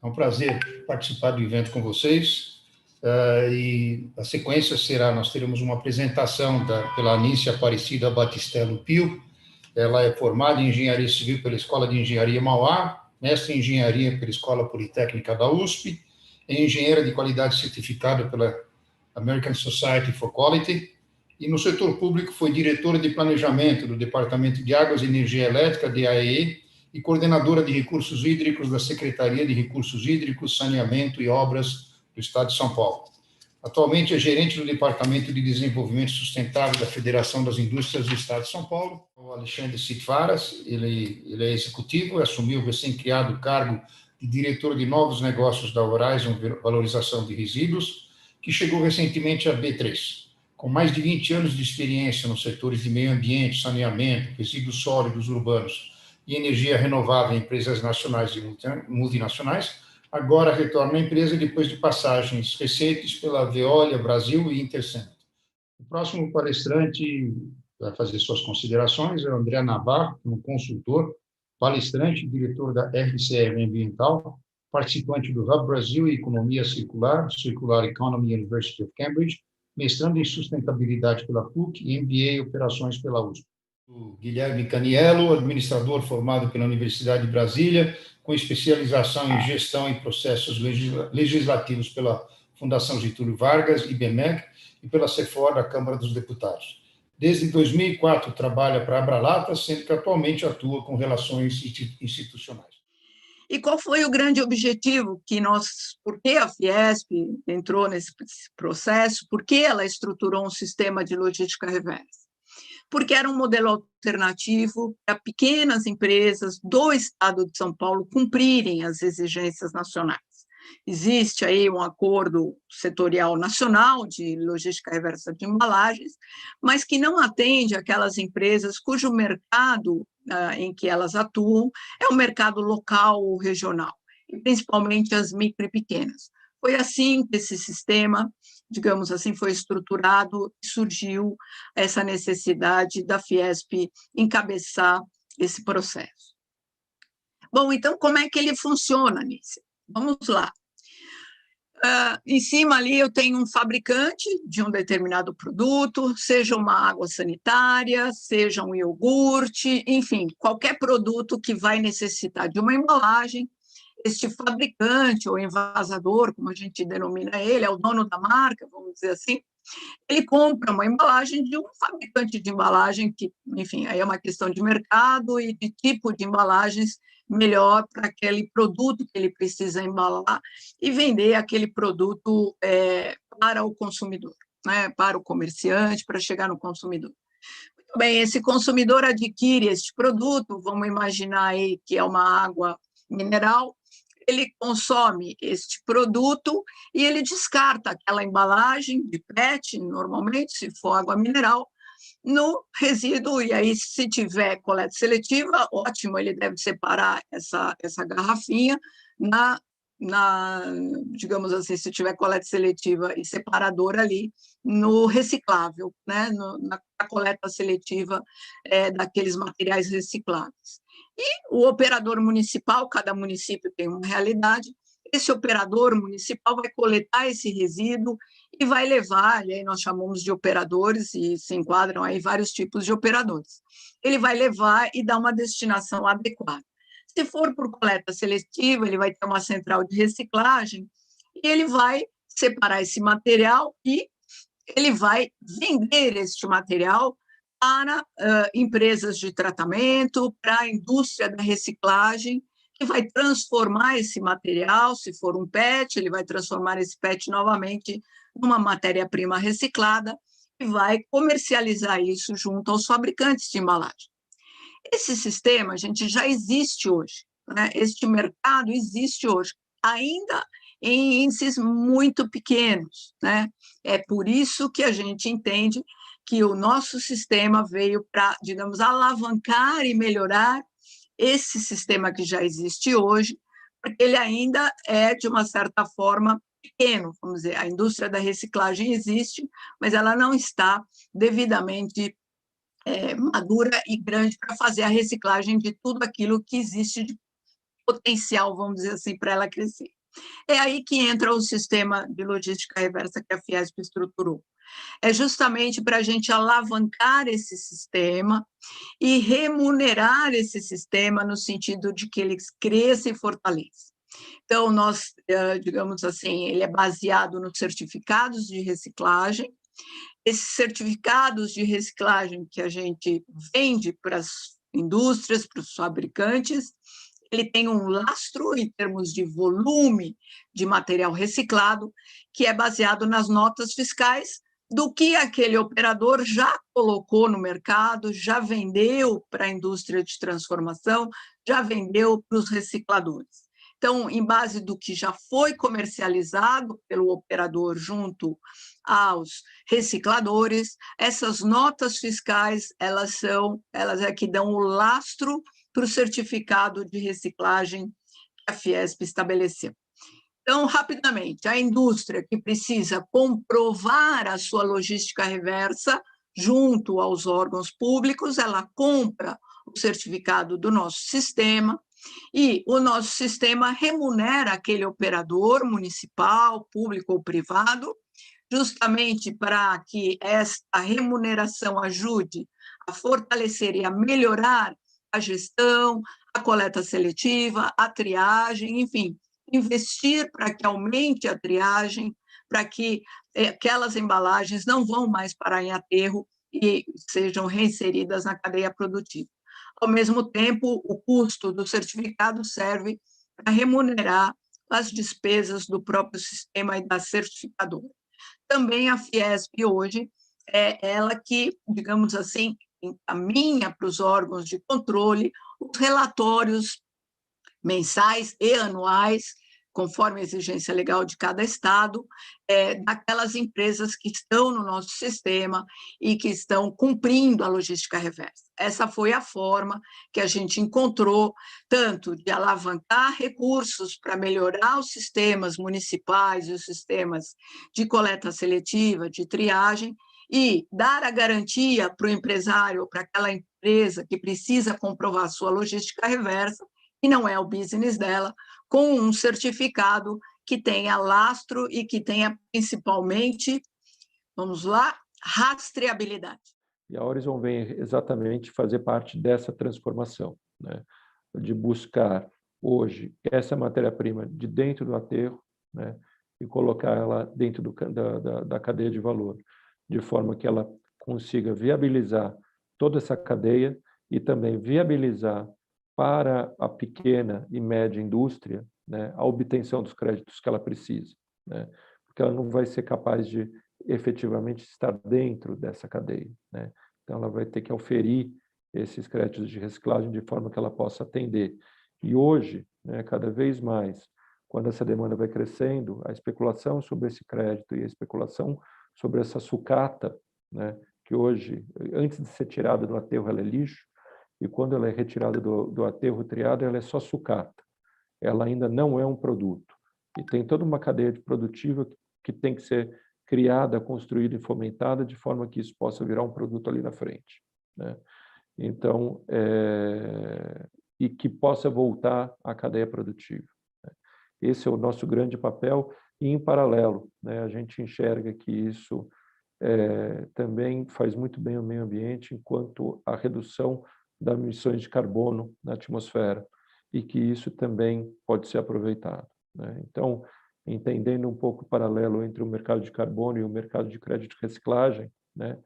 É um prazer participar do evento com vocês. E a sequência será, nós teremos uma apresentação pela Anícia Aparecida Batistello Pio. Ela é formada em Engenharia Civil pela Escola de Engenharia Mauá, mestre em Engenharia pela Escola Politécnica da USP, é engenheira de qualidade certificada pela American Society for Quality, e no setor público foi diretora de planejamento do Departamento de Águas e Energia Elétrica, DAEE, e coordenadora de recursos hídricos da Secretaria de Recursos Hídricos, Saneamento e Obras do Estado de São Paulo. Atualmente é gerente do Departamento de Desenvolvimento Sustentável da Federação das Indústrias do Estado de São Paulo. O Alexandre Sitfaras, ele é executivo, assumiu o recém-criado cargo de diretor de novos negócios da Horizon Valorização de Resíduos, que chegou recentemente à B3. Com mais de 20 anos de experiência nos setores de meio ambiente, saneamento, resíduos sólidos urbanos e energia renovável em empresas nacionais e multinacionais, agora retorna à empresa depois de passagens recentes pela Veolia Brasil e Intercement. O próximo palestrante vai fazer suas considerações é o André Navarro, um consultor, palestrante, diretor da RCM Ambiental, participante do Hub Brasil e Economia Circular, Circular Economy University of Cambridge, mestrando em sustentabilidade pela PUC e MBA em operações pela USP. O Guilherme Caniello, administrador formado pela Universidade de Brasília, com especialização em gestão e processos legislativos pela Fundação Getúlio Vargas, IBMEC, e pela CEFOR, da Câmara dos Deputados. Desde 2004 trabalha para a Abralata, sendo que atualmente atua com relações institucionais. E qual foi o grande objetivo por que a Fiesp entrou nesse processo, por que ela estruturou um sistema de logística reversa? Porque era um modelo alternativo para pequenas empresas do Estado de São Paulo cumprirem as exigências nacionais. Existe aí um acordo setorial nacional de logística reversa de embalagens, mas que não atende aquelas empresas cujo mercado em que elas atuam é o mercado local ou regional, e principalmente as micro e pequenas. Foi assim que esse sistema, digamos assim, foi estruturado e surgiu essa necessidade da Fiesp encabeçar esse processo. Bom, então, como é que ele funciona, Nícia? Vamos lá. Em cima ali eu tenho um fabricante de um determinado produto, seja uma água sanitária, seja um iogurte, enfim, qualquer produto que vai necessitar de uma embalagem. Este fabricante ou envasador, como a gente denomina ele, é o dono da marca, vamos dizer assim, ele compra uma embalagem de um fabricante de embalagem que, enfim, aí é uma questão de mercado e de tipo de embalagens melhor para aquele produto que ele precisa embalar e vender aquele produto para o consumidor, né, para o comerciante, para chegar no consumidor. Muito bem, esse consumidor adquire este produto, vamos imaginar aí que é uma água mineral, ele consome este produto e ele descarta aquela embalagem de PET, normalmente, se for água mineral, no resíduo, e aí, se tiver coleta seletiva, ótimo, ele deve separar essa garrafinha digamos assim, se tiver coleta seletiva e separador ali, no reciclável, né? Na coleta seletiva daqueles materiais recicláveis. E o operador municipal, cada município tem uma realidade, esse operador municipal vai coletar esse resíduo e vai levar, e aí nós chamamos de operadores, e se enquadram aí vários tipos de operadores. Ele vai levar e dar uma destinação adequada. Se for por coleta seletiva, ele vai ter uma central de reciclagem e ele vai separar esse material e ele vai vender este material para empresas de tratamento, para a indústria da reciclagem, que vai transformar esse material, se for um PET, ele vai transformar esse PET novamente numa matéria-prima reciclada e vai comercializar isso junto aos fabricantes de embalagem. Esse sistema, gente, já existe hoje, né? Este mercado existe hoje, ainda em índices muito pequenos, né? É por isso que a gente entende que o nosso sistema veio para, digamos, alavancar e melhorar esse sistema que já existe hoje, porque ele ainda é, de uma certa forma, pequeno, vamos dizer, a indústria da reciclagem existe, mas ela não está devidamente madura e grande para fazer a reciclagem de tudo aquilo que existe de potencial, vamos dizer assim, para ela crescer. É aí que entra o sistema de logística reversa que a Fiesp estruturou. É justamente para a gente alavancar esse sistema e remunerar esse sistema no sentido de que ele cresça e fortaleça. Então, nós, digamos assim, ele é baseado nos certificados de reciclagem. Esses certificados de reciclagem que a gente vende para as indústrias, para os fabricantes, ele tem um lastro em termos de volume de material reciclado, que é baseado nas notas fiscais do que aquele operador já colocou no mercado, já vendeu para a indústria de transformação, já vendeu para os recicladores. Então, em base do que já foi comercializado pelo operador junto aos recicladores, essas notas fiscais, elas é que dão o lastro para o certificado de reciclagem que a Fiesp estabeleceu. Então, rapidamente, a indústria que precisa comprovar a sua logística reversa junto aos órgãos públicos, ela compra o certificado do nosso sistema e o nosso sistema remunera aquele operador municipal, público ou privado, justamente para que esta remuneração ajude a fortalecer e a melhorar a gestão, a coleta seletiva, a triagem, enfim, investir para que aumente a triagem, para que aquelas embalagens não vão mais parar em aterro e sejam reinseridas na cadeia produtiva. Ao mesmo tempo, o custo do certificado serve para remunerar as despesas do próprio sistema e da certificadora. Também a Fiesp hoje é ela que, digamos assim, encaminha para os órgãos de controle os relatórios mensais e anuais, conforme a exigência legal de cada estado, daquelas empresas que estão no nosso sistema e que estão cumprindo a logística reversa. Essa foi a forma que a gente encontrou, tanto de alavancar recursos para melhorar os sistemas municipais e os sistemas de coleta seletiva, de triagem, e dar a garantia para o empresário, para aquela empresa que precisa comprovar sua logística reversa, e não é o business dela, com um certificado que tenha lastro e que tenha principalmente, vamos lá, rastreabilidade. E a Orizon vem exatamente fazer parte dessa transformação, né? De buscar hoje essa matéria-prima de dentro do aterro, né? E colocar ela dentro da cadeia de valor, de forma que ela consiga viabilizar toda essa cadeia e também viabilizar para a pequena e média indústria, né, a obtenção dos créditos que ela precisa, né, porque ela não vai ser capaz de efetivamente estar dentro dessa cadeia, né? Então ela vai ter que oferir esses créditos de reciclagem de forma que ela possa atender. E hoje, né, cada vez mais, quando essa demanda vai crescendo, a especulação sobre esse crédito e a especulação sobre essa sucata, né, que hoje, antes de ser tirada do aterro, ela é lixo, e quando ela é retirada do aterro triado, ela é só sucata. Ela ainda não é um produto. E tem toda uma cadeia produtiva que tem que ser criada, construída e fomentada de forma que isso possa virar um produto ali na frente, né? Então, e que possa voltar à cadeia produtiva, né? Esse é o nosso grande papel e, em paralelo, né, a gente enxerga que isso também faz muito bem ao meio ambiente enquanto a redução das emissões de carbono na atmosfera e que isso também pode ser aproveitado, né? Então, entendendo um pouco o paralelo entre o mercado de carbono e o mercado de crédito de reciclagem, né,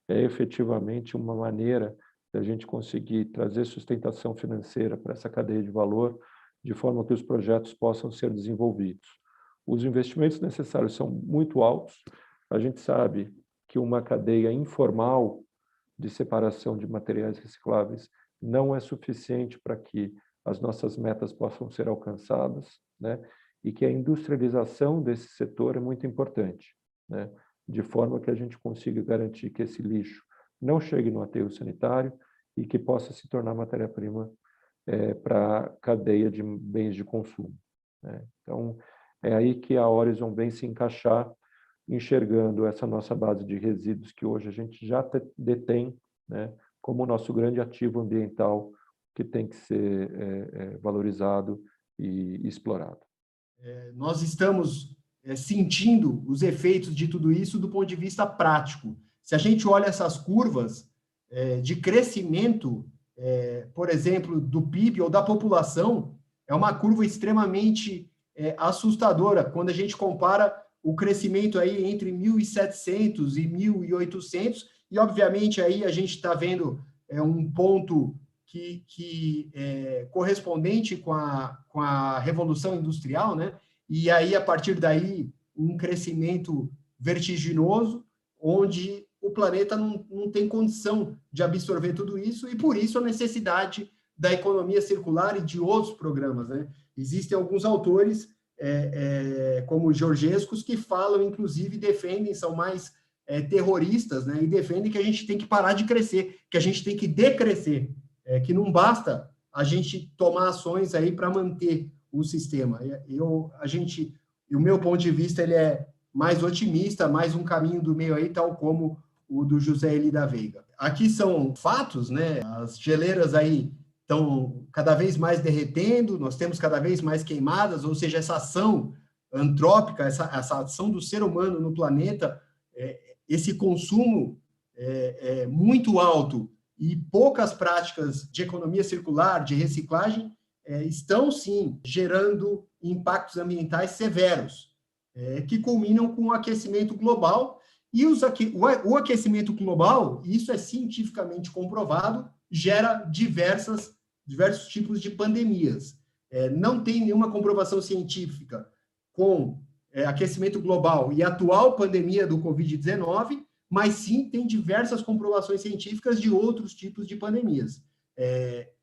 é efetivamente uma maneira da gente conseguir trazer sustentação financeira para essa cadeia de valor, de forma que os projetos possam ser desenvolvidos. Os investimentos necessários são muito altos. A gente sabe que uma cadeia informal de separação de materiais recicláveis não é suficiente para que as nossas metas possam ser alcançadas, né? E que a industrialização desse setor é muito importante, né? De forma que a gente consiga garantir que esse lixo não chegue no aterro sanitário e que possa se tornar matéria-prima para a cadeia de bens de consumo, né? Então, é aí que a Orizon vem se encaixar, enxergando essa nossa base de resíduos que hoje a gente já detém, né, como o nosso grande ativo ambiental que tem que ser valorizado e explorado. Nós estamos sentindo os efeitos de tudo isso do ponto de vista prático. Se a gente olha essas curvas de crescimento, por exemplo, do PIB ou da população, é uma curva extremamente assustadora quando a gente compara o crescimento aí entre 1.700 e 1.800, e obviamente aí a gente está vendo um ponto que é correspondente com a Revolução Industrial, né? E aí, a partir daí, um crescimento vertiginoso, onde o planeta não tem condição de absorver tudo isso, e por isso a necessidade da economia circular e de outros programas, né? Existem alguns autores, como Georgescus, que falam, inclusive, defendem, são mais terroristas, né? E defendem que a gente tem que parar de crescer, que a gente tem que decrescer, que não basta a gente tomar ações aí para manter o sistema. O meu ponto de vista, ele é mais otimista, mais um caminho do meio aí, tal como o do José Eli da Veiga. Aqui são fatos, né? As geleiras aí estão cada vez mais derretendo, nós temos cada vez mais queimadas, ou seja, essa ação antrópica, essa ação do ser humano no planeta, esse consumo muito alto e poucas práticas de economia circular, de reciclagem, estão, sim, gerando impactos ambientais severos, que culminam com o aquecimento global. E o aquecimento global, isso é cientificamente comprovado, gera diversos tipos de pandemias. Não tem nenhuma comprovação científica com aquecimento global e a atual pandemia do Covid-19, mas sim tem diversas comprovações científicas de outros tipos de pandemias.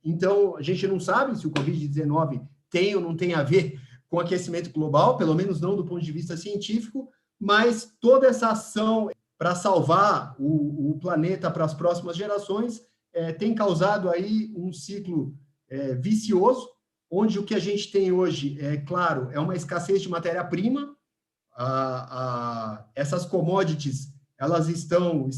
Então, a gente não sabe se o Covid-19 tem ou não tem a ver com aquecimento global, pelo menos não do ponto de vista científico, mas toda essa ação para salvar o planeta para as próximas gerações tem causado aí um ciclo vicioso, onde o que a gente tem hoje, claro, é uma escassez de matéria-prima. Essas commodities, elas estão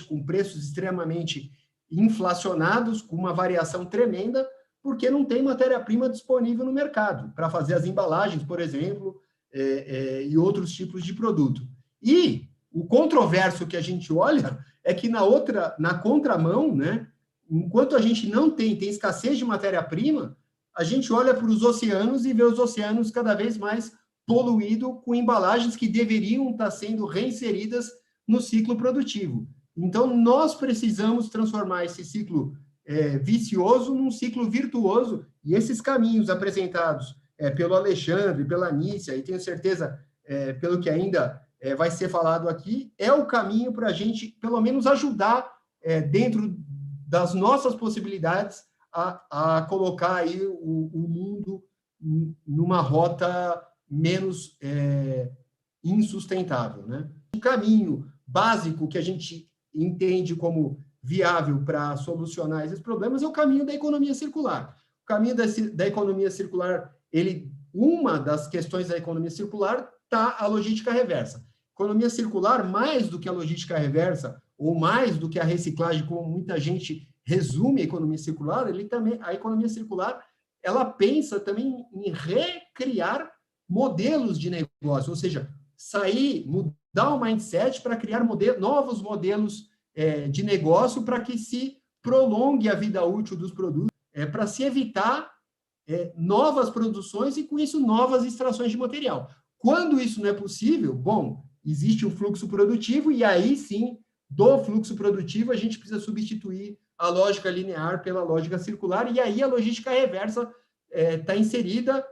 com preços extremamente inflacionados, com uma variação tremenda, porque não tem matéria-prima disponível no mercado para fazer as embalagens, por exemplo, e outros tipos de produto. E o controverso que a gente olha é que na contramão, né, enquanto a gente não tem escassez de matéria-prima, a gente olha para os oceanos e vê os oceanos cada vez mais poluídos com embalagens que deveriam estar sendo reinseridas no ciclo produtivo. Então, nós precisamos transformar esse ciclo vicioso num ciclo virtuoso, e esses caminhos apresentados pelo Alexandre, pela Nícia, e tenho certeza, pelo que ainda vai ser falado aqui, é o caminho para a gente, pelo menos, ajudar, dentro das nossas possibilidades, a colocar aí o mundo numa rota menos insustentável, né? O caminho básico que a gente entende como viável para solucionar esses problemas é o caminho da economia circular. O caminho da economia circular, uma das questões da economia circular está a logística reversa. Economia circular, mais do que a logística reversa, ou mais do que a reciclagem, como muita gente resume a economia circular, a economia circular, ela pensa também em recriar modelos de negócio, ou seja, mudar o mindset para criar novos modelos de negócio para que se prolongue a vida útil dos produtos, para se evitar novas produções e, com isso, novas extrações de material. Quando isso não é possível, bom, existe o fluxo produtivo e aí sim, do fluxo produtivo, a gente precisa substituir a lógica linear pela lógica circular, e aí a logística reversa está inserida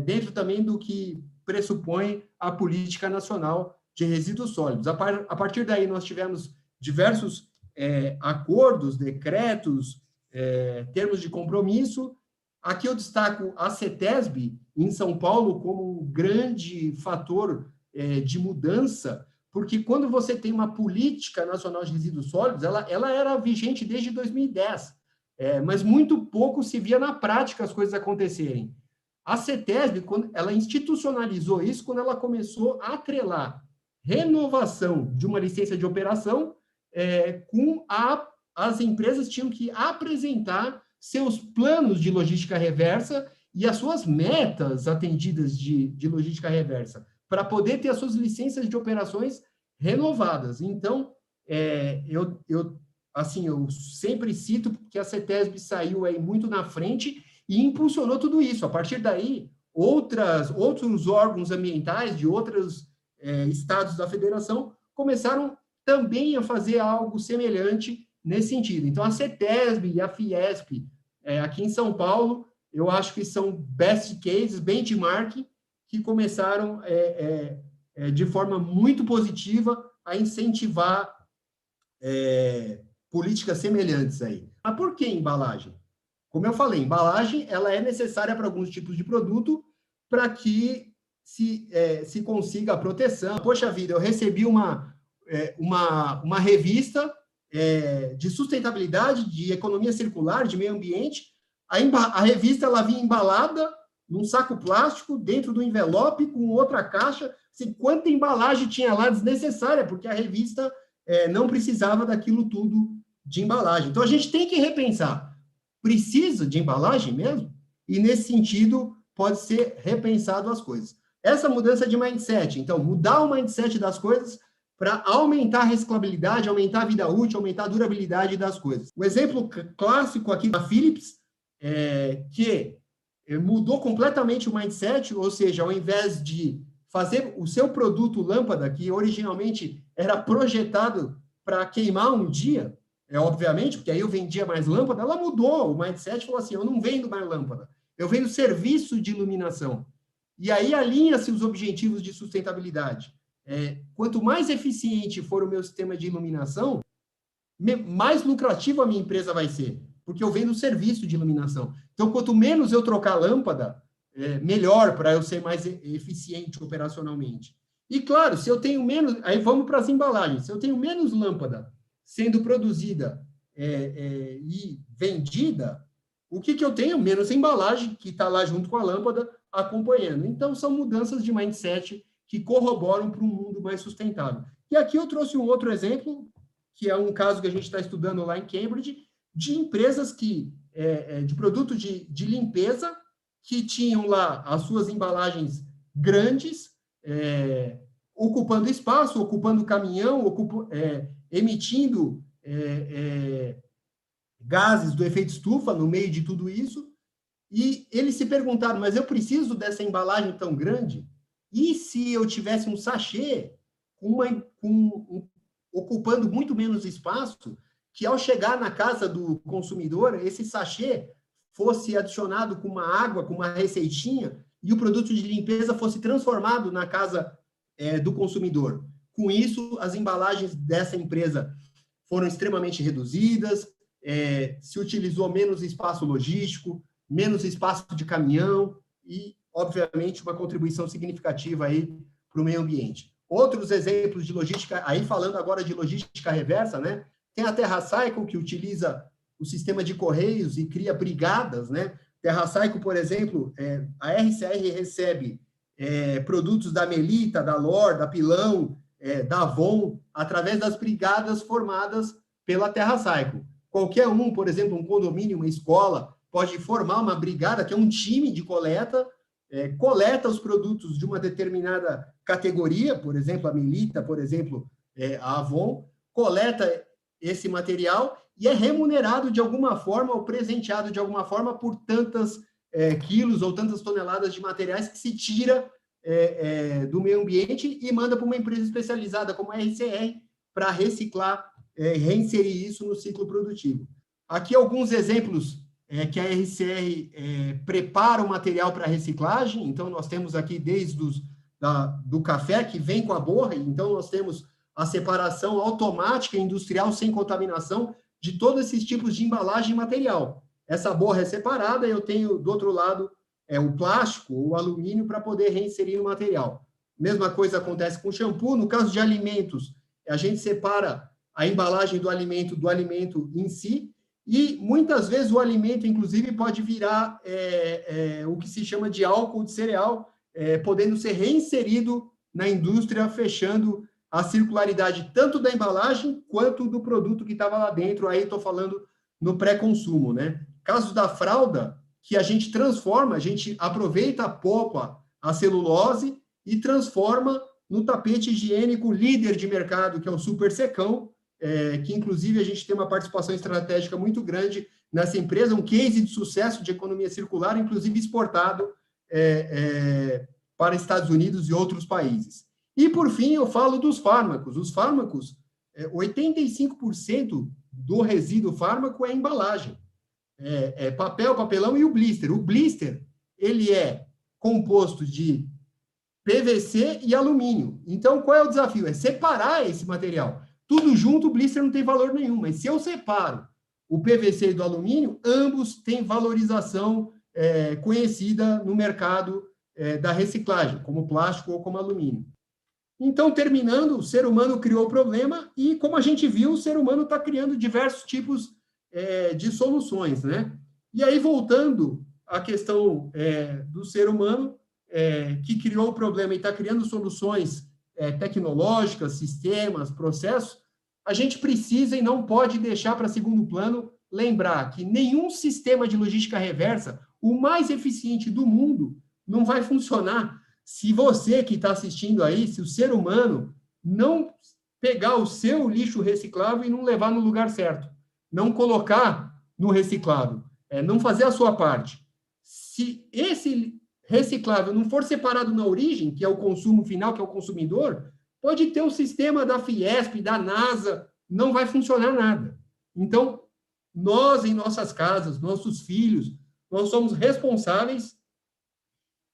dentro também do que pressupõe a política nacional de resíduos sólidos. A partir daí, nós tivemos diversos acordos, decretos, termos de compromisso. Aqui eu destaco a CETESB, em São Paulo, como um grande fator de mudança, porque quando você tem uma política nacional de resíduos sólidos, ela era vigente desde 2010, mas muito pouco se via na prática as coisas acontecerem. A CETESB, quando ela institucionalizou isso, quando ela começou a atrelar renovação de uma licença de operação as empresas tinham que apresentar seus planos de logística reversa e as suas metas atendidas de logística reversa, para poder ter as suas licenças de operações renovadas. Então, eu sempre cito que a CETESB saiu aí muito na frente e impulsionou tudo isso. A partir daí, outros órgãos ambientais de outros estados da federação começaram também a fazer algo semelhante nesse sentido. Então, a CETESB e a Fiesp, aqui em São Paulo, eu acho que são best cases, benchmark, que começaram de forma muito positiva a incentivar políticas semelhantes aí. Mas por que embalagem? Como eu falei, embalagem ela é necessária para alguns tipos de produto para que se consiga a proteção. Poxa vida, eu recebi uma revista de sustentabilidade, de economia circular, de meio ambiente. A revista ela vinha embalada num saco plástico, dentro do envelope, com outra caixa. Assim, quanta embalagem tinha lá desnecessária, porque a revista não precisava daquilo tudo de embalagem. Então, a gente tem que repensar. Precisa de embalagem mesmo? E, nesse sentido, pode ser repensado as coisas. Essa mudança de mindset, então, mudar o mindset das coisas para aumentar a reciclabilidade, aumentar a vida útil, aumentar a durabilidade das coisas. O exemplo clássico aqui da Philips, que mudou completamente o mindset, ou seja, ao invés de fazer o seu produto lâmpada, que originalmente era projetado para queimar um dia, obviamente, porque aí eu vendia mais lâmpada, ela mudou o mindset, falou assim, eu não vendo mais lâmpada, eu vendo serviço de iluminação. E aí alinha-se os objetivos de sustentabilidade. Quanto mais eficiente for o meu sistema de iluminação, mais lucrativa a minha empresa vai ser, porque eu vendo serviço de iluminação. Então, quanto menos eu trocar lâmpada, melhor para eu ser mais eficiente operacionalmente. E, claro, se eu tenho menos... Aí vamos para as embalagens. Se eu tenho menos lâmpada sendo produzida e vendida, o que eu tenho? Menos embalagem, que está lá junto com a lâmpada, acompanhando. Então, são mudanças de mindset que corroboram para um mundo mais sustentável. E aqui eu trouxe um outro exemplo, que é um caso que a gente está estudando lá em Cambridge, de empresas de produto de limpeza, que tinham lá as suas embalagens grandes, ocupando espaço, ocupando caminhão, emitindo gases do efeito estufa no meio de tudo isso, e eles se perguntaram, mas eu preciso dessa embalagem tão grande? E se eu tivesse um sachê ocupando muito menos espaço, que ao chegar na casa do consumidor, esse sachê fosse adicionado com uma água, com uma receitinha, e o produto de limpeza fosse transformado na casa do consumidor. Com isso, as embalagens dessa empresa foram extremamente reduzidas, se utilizou menos espaço logístico, menos espaço de caminhão e, obviamente, uma contribuição significativa aí para o meio ambiente. Outros exemplos de logística, aí falando agora de logística reversa, né? Tem a TerraCycle, que utiliza o sistema de correios e cria brigadas, né? TerraCycle, por exemplo, a RCR recebe produtos da Melita, da Lor, da Pilão, da Avon, através das brigadas formadas pela TerraCycle. Qualquer um, por exemplo, um condomínio, uma escola, pode formar uma brigada, que é um time de coleta, coleta os produtos de uma determinada categoria, por exemplo, a Melita, por exemplo, a Avon, coleta esse material e é remunerado de alguma forma ou presenteado de alguma forma por tantas quilos ou tantas toneladas de materiais que se tira do meio ambiente e manda para uma empresa especializada como a RCR para reciclar, reinserir isso no ciclo produtivo. Aqui alguns exemplos que a RCR prepara o material para reciclagem. Então, nós temos aqui desde do café, que vem com a borra, então nós temos a separação automática industrial sem contaminação de todos esses tipos de embalagem e material. Essa borra é separada, eu tenho do outro lado o plástico, o alumínio, para poder reinserir no material. Mesma coisa acontece com shampoo. No caso de alimentos, a gente separa a embalagem do alimento em si, e muitas vezes o alimento, inclusive, pode virar o que se chama de álcool de cereal, podendo ser reinserido na indústria, fechando a circularidade tanto da embalagem quanto do produto que estava lá dentro. Aí estou falando no pré-consumo, né? Caso da fralda, que a gente transforma, a gente aproveita a polpa, a celulose, e transforma no tapete higiênico líder de mercado, que é o Super Secão, que inclusive a gente tem uma participação estratégica muito grande nessa empresa, um case de sucesso de economia circular, inclusive exportado para Estados Unidos e outros países. E, por fim, eu falo dos fármacos. Os fármacos, 85% do resíduo fármaco é embalagem. Papel, papelão e o blister. O blister, ele é composto de PVC e alumínio. Então, qual é o desafio? É separar esse material. Tudo junto, o blister não tem valor nenhum. Mas se eu separo o PVC do alumínio, ambos têm valorização conhecida no mercado da reciclagem, como plástico ou como alumínio. Então, terminando, o ser humano criou o problema e, como a gente viu, o ser humano está criando diversos tipos de soluções, né? E aí, voltando à questão do ser humano, que criou o problema e está criando soluções tecnológicas, sistemas, processos, a gente precisa e não pode deixar para segundo plano lembrar que nenhum sistema de logística reversa, o mais eficiente do mundo, não vai funcionar se você que está assistindo aí, se o ser humano não pegar o seu lixo reciclável e não levar no lugar certo, não colocar no reciclável, não fazer a sua parte. Se esse reciclável não for separado na origem, que é o consumo final, que é o consumidor, pode ter o sistema da Fiesp, da NASA, não vai funcionar nada. Então, nós, em nossas casas, nossos filhos, nós somos responsáveis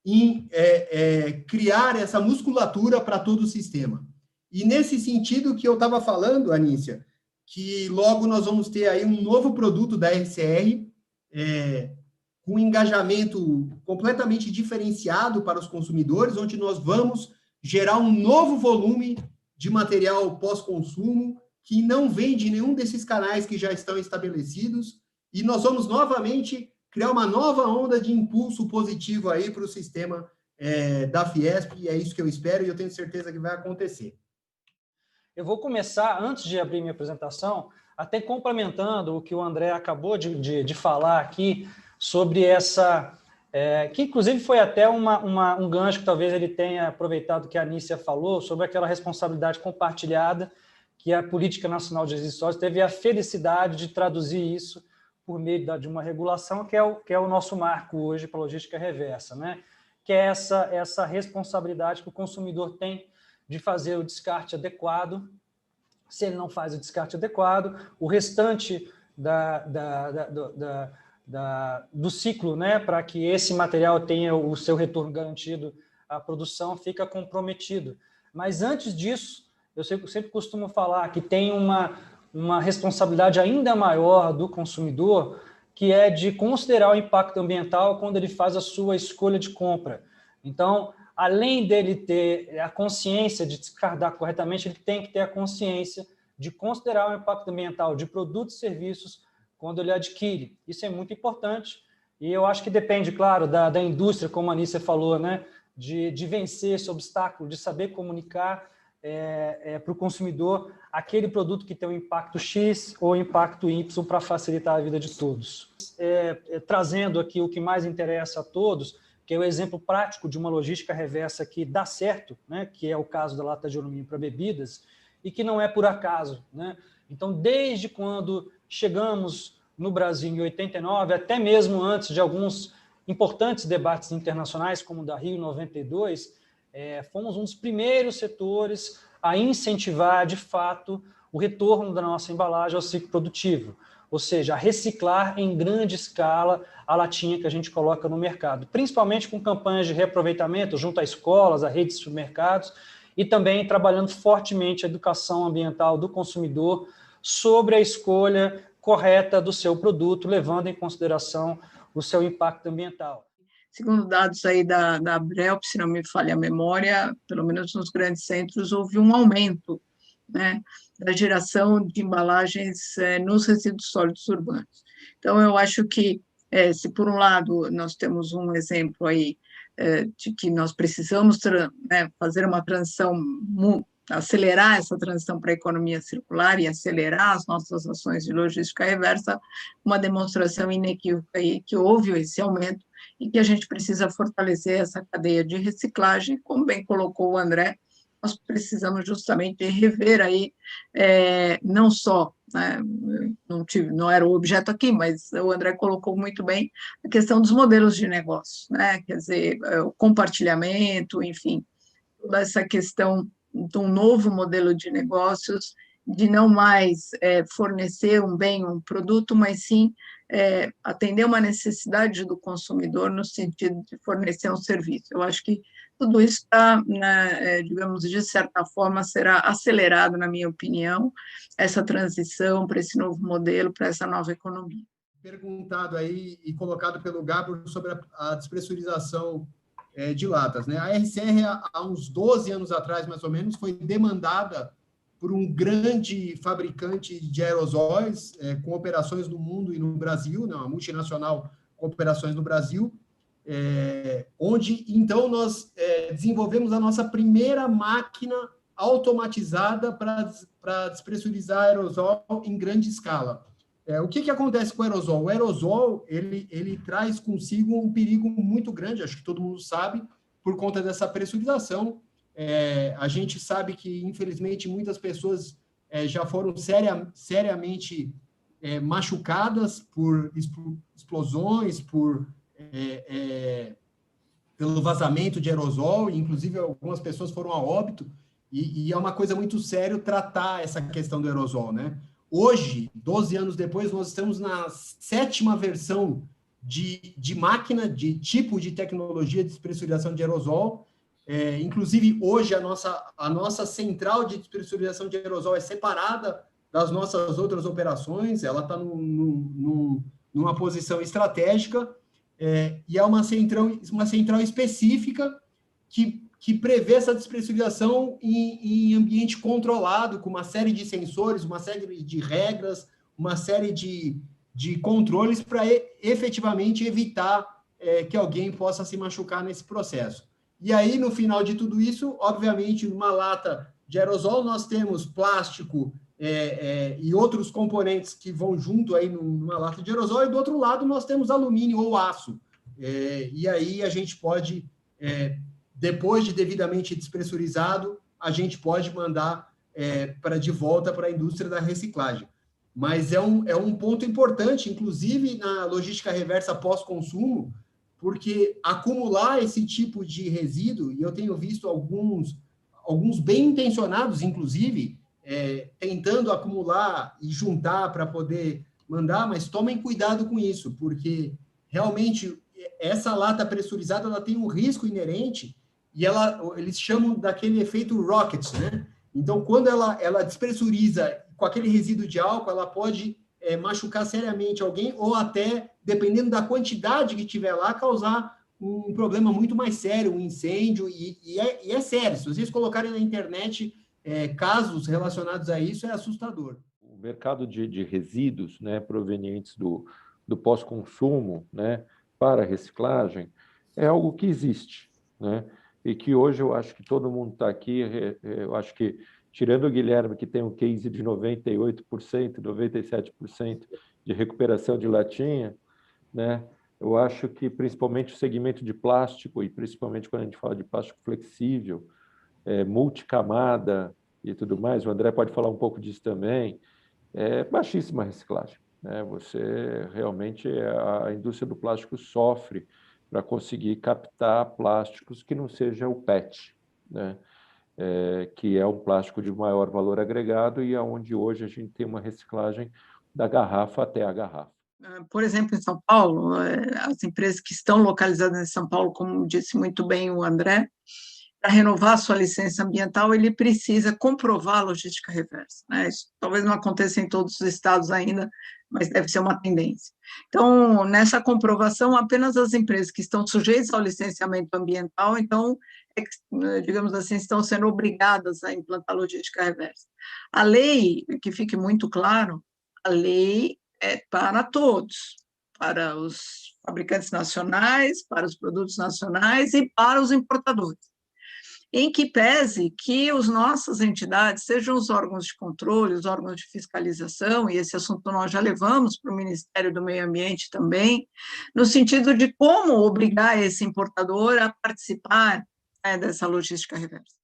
em criar essa musculatura para todo o sistema. E nesse sentido que eu estava falando, Anícia, que logo nós vamos ter aí um novo produto da RCR, com um engajamento completamente diferenciado para os consumidores, onde nós vamos gerar um novo volume de material pós-consumo que não vem de nenhum desses canais que já estão estabelecidos, e nós vamos novamente criar uma nova onda de impulso positivo aí para o sistema da Fiesp, e é isso que eu espero, e eu tenho certeza que vai acontecer. Eu vou começar, antes de abrir minha apresentação, até complementando o que o André acabou de falar aqui, sobre essa... que, inclusive, foi até um gancho que talvez ele tenha aproveitado que a Anícia falou, sobre aquela responsabilidade compartilhada que a Política Nacional de Resíduos Sólidos teve a felicidade de traduzir isso por meio de uma regulação, que é o nosso marco hoje para a logística reversa, né? Que é essa responsabilidade que o consumidor tem de fazer o descarte adequado. Se ele não faz o descarte adequado, o restante do ciclo, né, para que esse material tenha o seu retorno garantido à produção, fica comprometido. Mas antes disso, eu sempre costumo falar que tem uma responsabilidade ainda maior do consumidor, que é de considerar o impacto ambiental quando ele faz a sua escolha de compra. Então, além dele ter a consciência de descartar corretamente, ele tem que ter a consciência de considerar o impacto ambiental de produtos e serviços quando ele adquire. Isso é muito importante, e eu acho que depende, claro, da indústria, como a Anícia falou, né, de vencer esse obstáculo, de saber comunicar para o consumidor aquele produto que tem um impacto X ou impacto Y para facilitar a vida de todos. Trazendo aqui o que mais interessa a todos, que é o exemplo prático de uma logística reversa que dá certo, né, que é o caso da lata de alumínio para bebidas, e que não é por acaso, né? Então, desde quando chegamos no Brasil em 89, até mesmo antes de alguns importantes debates internacionais, como o da Rio 92, fomos um dos primeiros setores a incentivar, de fato, o retorno da nossa embalagem ao ciclo produtivo, ou seja, a reciclar em grande escala a latinha que a gente coloca no mercado, principalmente com campanhas de reaproveitamento junto a escolas, a redes de supermercados, e também trabalhando fortemente a educação ambiental do consumidor sobre a escolha correta do seu produto, levando em consideração o seu impacto ambiental. Segundo dados aí da Abrelp, se não me falha a memória, pelo menos nos grandes centros, houve um aumento, né, da geração de embalagens nos resíduos sólidos urbanos. Então, eu acho que, se por um lado nós temos um exemplo aí de que nós precisamos fazer uma transição acelerar essa transição para a economia circular e acelerar as nossas ações de logística reversa, uma demonstração inequívoca aí que houve esse aumento e que a gente precisa fortalecer essa cadeia de reciclagem, como bem colocou o André, nós precisamos justamente rever aí, não só, né, não era o objeto aqui, mas o André colocou muito bem a questão dos modelos de negócio, né, quer dizer, o compartilhamento, enfim, toda essa questão de um novo modelo de negócios, de não mais fornecer um bem, um produto, mas sim atender uma necessidade do consumidor no sentido de fornecer um serviço. Eu acho que tudo isso está, né, digamos, de certa forma, será acelerado, na minha opinião, essa transição para esse novo modelo, para essa nova economia. Perguntado aí e colocado pelo Gabor sobre a despressurização de latas, né? A RCR, há uns 12 anos atrás, mais ou menos, foi demandada por um grande fabricante de aerosóis, com operações no mundo e no Brasil, né? Uma multinacional com operações no Brasil, onde, então, nós desenvolvemos a nossa primeira máquina automatizada para despressurizar aerosol em grande escala. O que acontece com o aerosol? O aerosol, ele traz consigo um perigo muito grande, acho que todo mundo sabe, por conta dessa pressurização. A gente sabe que, infelizmente, muitas pessoas já foram seriamente machucadas por explosões, pelo vazamento de aerosol, inclusive algumas pessoas foram a óbito, e é uma coisa muito séria tratar essa questão do aerosol, né? Hoje, 12 anos depois, nós estamos na 7ª versão de máquina, de tipo de tecnologia de despressurização de aerosol. Inclusive, hoje, a nossa central de despressurização de aerosol é separada das nossas outras operações, ela está numa posição estratégica, e é uma central específica que prevê essa despressurização em ambiente controlado, com uma série de sensores, uma série de regras, uma série de controles para efetivamente evitar que alguém possa se machucar nesse processo. E aí, no final de tudo isso, obviamente, numa lata de aerosol, nós temos plástico e outros componentes que vão junto aí numa lata de aerosol, e do outro lado nós temos alumínio ou aço. E aí a gente pode... depois de devidamente despressurizado, a gente pode mandar de volta para a indústria da reciclagem. Mas é um ponto importante, inclusive na logística reversa pós-consumo, porque acumular esse tipo de resíduo, e eu tenho visto alguns bem intencionados, inclusive, tentando acumular e juntar para poder mandar, mas tomem cuidado com isso, porque realmente essa lata pressurizada ela tem um risco inerente, e eles chamam daquele efeito rocket, né? Então, quando ela despressuriza com aquele resíduo de álcool, ela pode machucar seriamente alguém, ou até, dependendo da quantidade que tiver lá, causar um problema muito mais sério, um incêndio, e é sério. Se vocês colocarem na internet casos relacionados a isso, é assustador. O mercado de resíduos, né, provenientes do pós-consumo, né, para reciclagem, é algo que existe, né? E que hoje eu acho que todo mundo está aqui, eu acho que, tirando o Guilherme, que tem um case de 98%, 97% de recuperação de latinha, né? Eu acho que, principalmente o segmento de plástico, e principalmente quando a gente fala de plástico flexível, multicamada e tudo mais, o André pode falar um pouco disso também, é baixíssima reciclagem, né? Você realmente, a indústria do plástico sofre para conseguir captar plásticos que não seja o PET, né? Que é um plástico de maior valor agregado e aonde hoje a gente tem uma reciclagem da garrafa até a garrafa. Por exemplo, em São Paulo, as empresas que estão localizadas em São Paulo, como disse muito bem o André, para renovar sua licença ambiental, ele precisa comprovar a logística reversa, né? Isso talvez não aconteça em todos os estados ainda, mas deve ser uma tendência. Então, nessa comprovação, apenas as empresas que estão sujeitas ao licenciamento ambiental, então, digamos assim, estão sendo obrigadas a implantar logística reversa. A lei, que fique muito claro, a lei é para todos, para os fabricantes nacionais, para os produtos nacionais e para os importadores. em que pese que as nossas entidades, sejam os órgãos de controle, os órgãos de fiscalização, e esse assunto nós já levamos para o Ministério do Meio Ambiente também, no sentido de como obrigar esse importador a participar, né, dessa logística reversa.